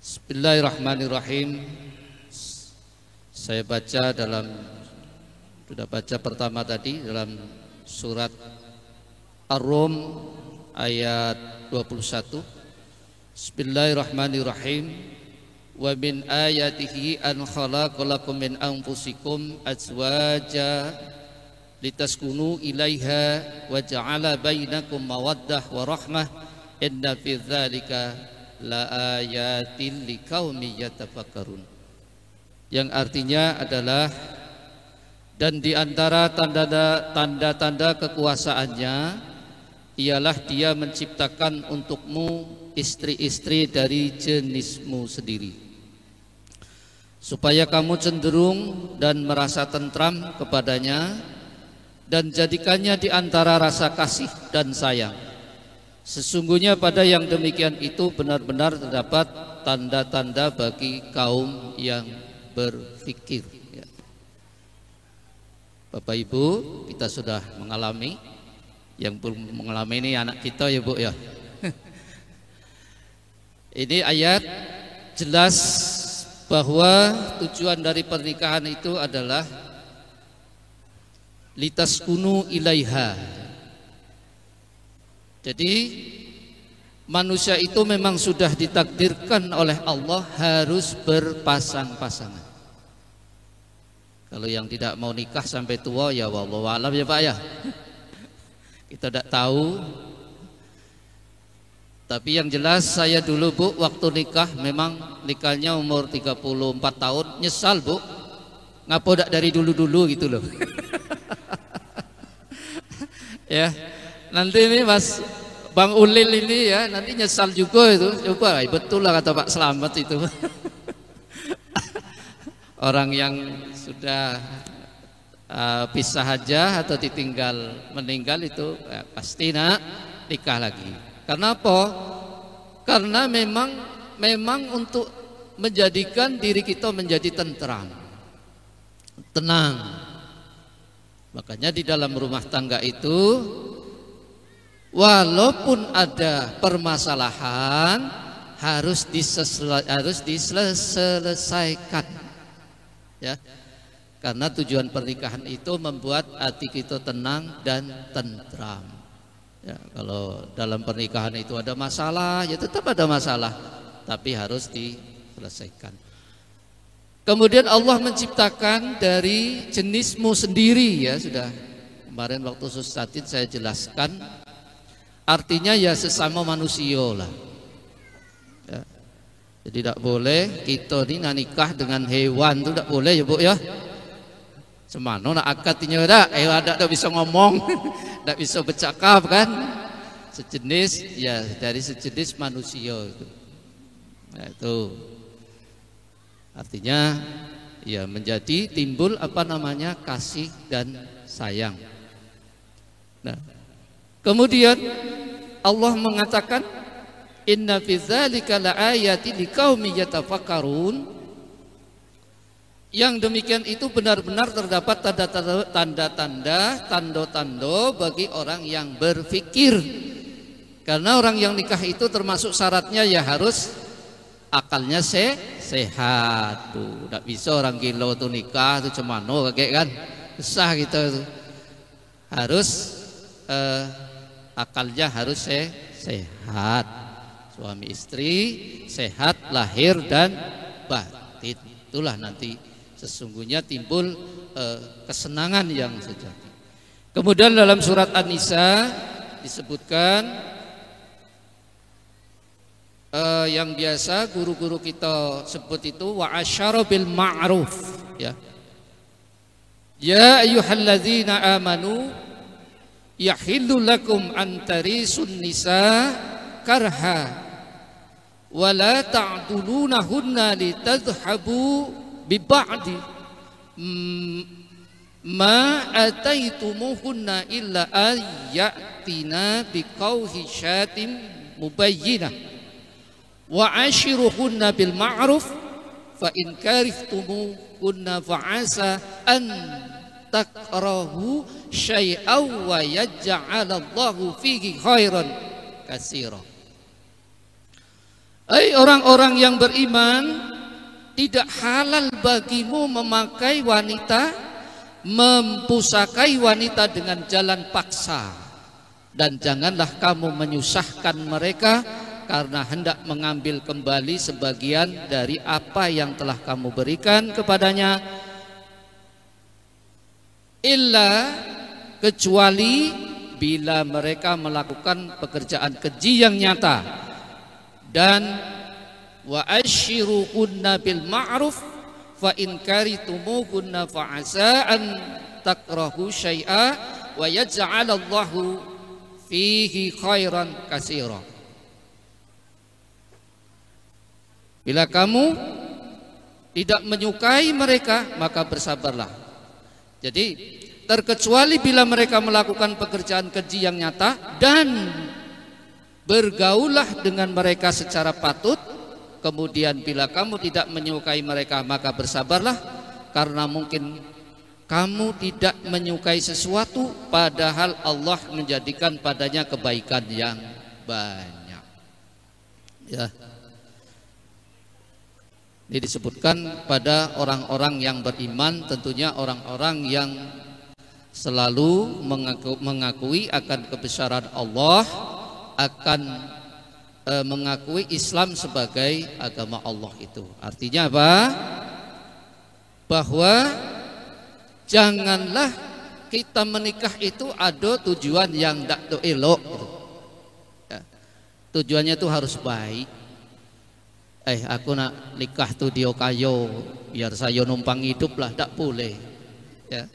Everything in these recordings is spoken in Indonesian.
Bismillahirrahmanirrahim. Saya sudah baca pertama tadi dalam surat Ar-Rum ayat 21. Bismillahirrahmanirrahim. Wa min ayatihi an khalaqalakum min anfusikum azwaja litaskunu ilaiha wa ja'ala bainakum mawaddah wa rahmah inna fi dzalika la ayatin liqaumin yatafakkarun. Yang artinya adalah, dan di antara tanda-tanda kekuasaannya ialah dia menciptakan untukmu istri-istri dari jenismu sendiri, supaya kamu cenderung dan merasa tentram kepadanya, dan jadikannya di antara rasa kasih dan sayang. Sesungguhnya pada yang demikian itu benar-benar terdapat tanda-tanda bagi kaum yang berfikir. Bapak Ibu, kita sudah mengalami, yang belum mengalami ini anak kita ya Bu ya. Ini ayat jelas bahwa tujuan dari pernikahan itu adalah litaskunu ilaiha. Jadi manusia itu memang sudah ditakdirkan oleh Allah harus berpasang-pasangan. Kalau yang tidak mau nikah sampai tua ya wallahu a'lam ya Pak ya. Kita tidak tahu. Tapi yang jelas saya dulu Bu waktu nikah, memang nikahnya umur 34 tahun, nyesal Bu. Ngapa tidak dari dulu-dulu gitu loh. Ya. Nanti ini Mas Bang Ulil ini ya nanti nyesal juga itu. Coba betul lah kata Pak Slamet itu. Orang yang sudah pisah aja atau ditinggal meninggal itu pasti nikah lagi. Karena apa? Karena memang untuk menjadikan diri kita menjadi tentram, tenang. Makanya di dalam rumah tangga itu walaupun ada permasalahan harus diselesaikan, ya. Karena tujuan pernikahan itu membuat hati kita tenang dan tentram. Ya, kalau dalam pernikahan itu ada masalah, ya tetap ada masalah, tapi harus diselesaikan. Kemudian Allah menciptakan dari jenismu sendiri, ya sudah kemarin waktu Sustatin saya jelaskan. Artinya ya sesama manusia lah. Ya. Jadi tidak boleh kita ini nikah dengan hewan, itu tidak boleh ya Bu ya. Semano nak akadnya dak, hewan tidak bisa ngomong, tidak bisa bercakap kan. Sejenis ya dari sejenis manusia itu. Nah, itu artinya ya menjadi timbul kasih dan sayang. Nah, kemudian Allah mengatakan inna fi dzalika laayatin liqaumin yatafakkarun. Yang demikian itu benar-benar terdapat tanda-tanda bagi orang yang berfikir. Karena orang yang nikah itu termasuk syaratnya ya harus akalnya sehat tuh. Tidak bisa orang gila tuh nikah tuh cemano kayak kan. Susah gitu. Harus akalnya harus sehat. Suami istri sehat lahir dan batin. Itulah nanti sesungguhnya timbul kesenangan yang sejati. Kemudian dalam surat An-Nisa disebutkan yang biasa guru-guru kita sebut itu wa asyara bil ma'ruf, ya. Ya ayyuhalladzina amanu yahillu lakum an tarisun nisa karha wa la ta'dulunahunna litadhhabu bi ba'di ma ataitumuhunna illa ayatina bi qawhishatin mubayyinah wa ashiruhunna bil ma'ruf fa in karihtumuhunna fa asa an takrahu syai'aw wa yaj'alallahu fihi khairan katsira. Hai orang-orang yang beriman, tidak halal bagimu memakai wanita, mempusakai wanita dengan jalan paksa, dan janganlah kamu menyusahkan mereka karena hendak mengambil kembali sebagian dari apa yang telah kamu berikan kepadanya, illa kecuali bila mereka melakukan pekerjaan keji yang nyata, dan wa ashiruhunna bil ma'ruf fa in karitumuhunna fa asa an takrahu syai'a wa yaj'alallahu fihi khairan katsira. Bila kamu tidak menyukai mereka, maka bersabarlah. Jadi terkecuali bila mereka melakukan pekerjaan keji yang nyata, dan bergaullah dengan mereka secara patut. Kemudian bila kamu tidak menyukai mereka, maka bersabarlah, karena mungkin kamu tidak menyukai sesuatu padahal Allah menjadikan padanya kebaikan yang banyak. Ya. Ini disebutkan pada orang-orang yang beriman, tentunya orang-orang yang selalu mengakui akan kebesaran Allah, akan mengakui Islam sebagai agama Allah itu. Artinya apa? Bahwa janganlah kita menikah itu ada tujuan yang tidak elok gitu. Ya. Tujuannya itu harus baik. Aku nak nikah tuh dia kayo biar saya numpang hidup lah, tak boleh. Ya.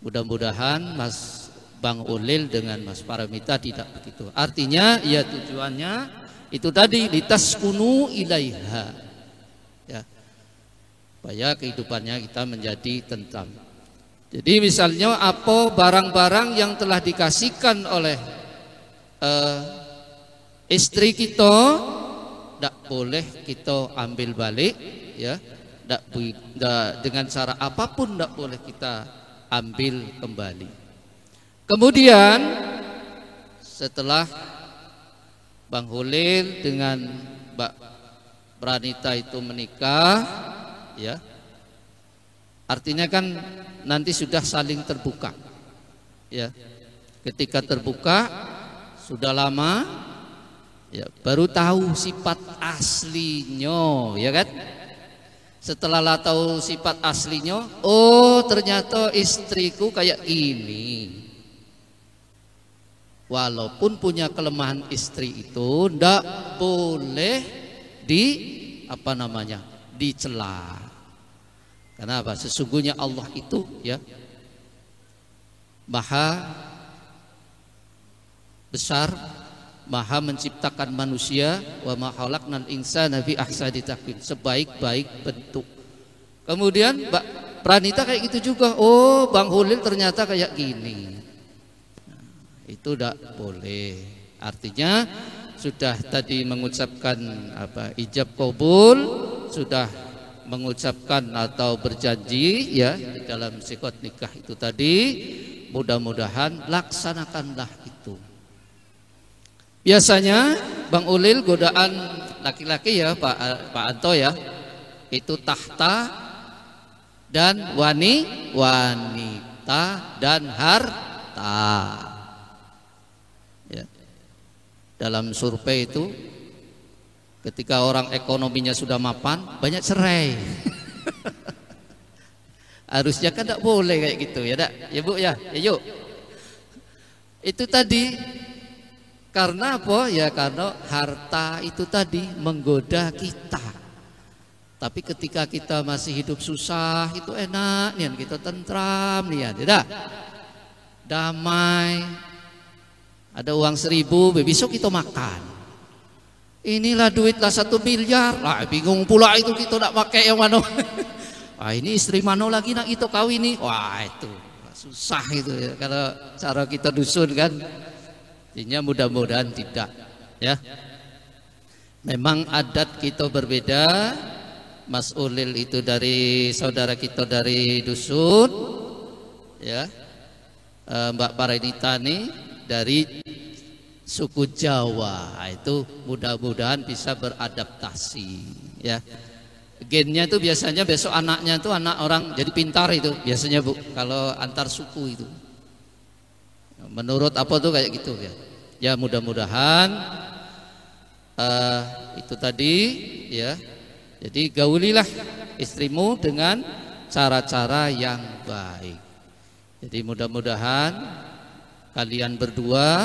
Mudah-mudahan Mas Bang Ulil dengan Mas Paramita tidak begitu. Artinya ya tujuannya itu tadi, litaskunu ilaiha. Ya. Supaya kehidupannya kita menjadi tentram. Jadi misalnya apa barang-barang yang telah dikasihkan oleh istri kita, tidak boleh kita ambil balik, ya. Dengan cara apapun tidak boleh kita ambil kembali. Kemudian setelah Bang Hulil dengan Mbak Pranita itu menikah, ya, artinya kan nanti sudah saling terbuka, ya. Ketika terbuka sudah lama, ya, baru tahu sifat aslinya, ya kan? Setelah lah tahu sifat aslinya, oh ternyata istriku kayak gini. Walaupun punya kelemahan istri itu, ndak boleh dicela. Karena apa? Sesungguhnya Allah itu, ya, maha besar, maha menciptakan manusia, wa ma khalaqnal insana fi ahsani taqwim, sebaik-baik bentuk. Kemudian Mbak Pranita kayak gitu juga. Oh, Bang Hulil ternyata kayak gini. Nah, itu tidak boleh. Artinya sudah tadi mengucapkan ijab qabul, sudah mengucapkan atau berjanji, ya, di dalam sikot nikah itu tadi. Mudah-mudahan laksanakanlah itu. Biasanya Bang Ulil godaan laki-laki, ya Pak Anto, ya, itu tahta dan wanita dan harta, ya. Dalam survei itu ketika orang ekonominya sudah mapan, banyak cerai. Harusnya kan tidak boleh kayak gitu, ya, ya Bu, ya, yuk. Itu tadi. Karena apa? Ya karena harta itu tadi menggoda kita. Tapi ketika kita masih hidup susah, itu enak nih, kita tentram nih, tidak? Damai. Ada uang 1.000, besok kita makan. Inilah duitlah 1 miliar. Lah bingung pula itu kita nak pakai yang mana. Ini istri mana lagi nak kita kawin nih. Wah itu susah itu, ya. Kalau cara kita dusun kan. Artinya mudah-mudahan tidak, ya. Memang adat kita berbeda. Mas Ulil itu dari saudara kita dari dusun, ya. Mbak Paranita nih dari suku Jawa. Itu mudah-mudahan bisa beradaptasi ya. Gennya itu biasanya besok anaknya itu anak orang jadi pintar itu biasanya Bu, kalau antar suku itu. Menurut apa tuh kayak gitu ya. Ya mudah-mudahan itu tadi ya. Jadi gaulilah istrimu dengan cara-cara yang baik. Jadi mudah-mudahan kalian berdua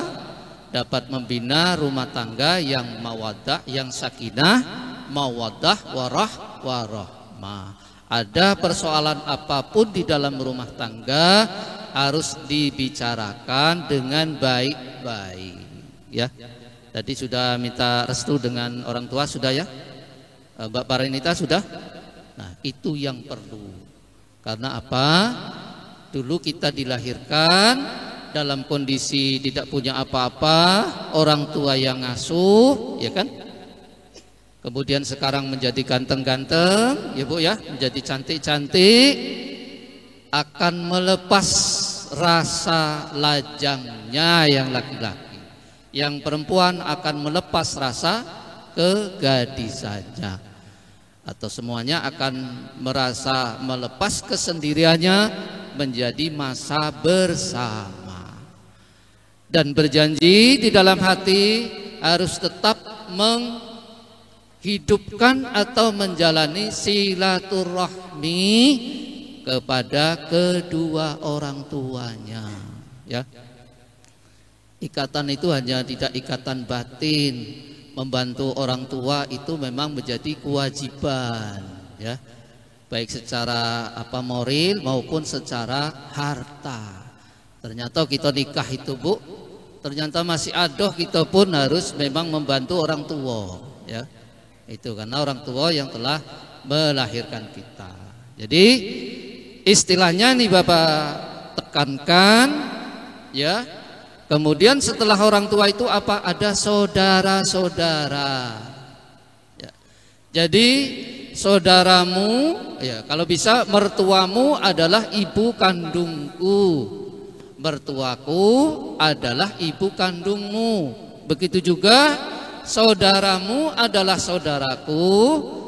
dapat membina rumah tangga yang mawaddah, yang sakinah, mawaddah, warahmah. Ada persoalan apapun di dalam rumah tangga harus dibicarakan dengan baik-baik ya. Tadi sudah minta restu dengan orang tua sudah ya, Mbak Parinita sudah. Nah itu yang perlu. Karena apa? Dulu kita dilahirkan dalam kondisi tidak punya apa-apa, orang tua yang ngasuh ya kan. Kemudian sekarang menjadi ganteng-ganteng ya Bu ya, menjadi cantik-cantik, akan melepas rasa lajangnya yang laki-laki. Yang perempuan akan melepas rasa kegadisannya, atau semuanya akan merasa melepas kesendiriannya menjadi masa bersama. Dan berjanji di dalam hati harus tetap menghidupkan atau menjalani silaturahmi kepada kedua orang tuanya ya. Ikatan itu hanya tidak ikatan batin. Membantu orang tua itu memang menjadi kewajiban ya. Baik secara moral maupun secara harta. Ternyata kita nikah itu Bu, ternyata masih adoh, kita pun harus memang membantu orang tua ya. Itu karena orang tua yang telah melahirkan kita. Jadi istilahnya nih Bapak tekankan ya. Kemudian setelah orang tua itu apa? Ada saudara-saudara ya. Jadi saudaramu ya, kalau bisa mertuamu adalah ibu kandungku, mertuaku adalah ibu kandungmu. Begitu juga saudaramu adalah saudaraku,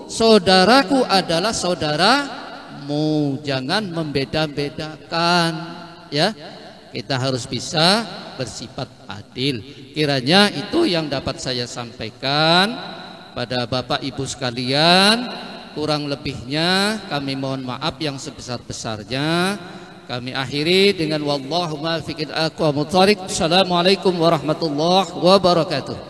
saudaraku adalah saudaramu. Jangan membeda-bedakan ya. Kita harus bisa bersifat adil. Kiranya itu yang dapat saya sampaikan pada Bapak Ibu sekalian. Kurang lebihnya kami mohon maaf yang sebesar-besarnya. Kami akhiri dengan wallahu muwaffiq. Assalamualaikum warahmatullahi wabarakatuh.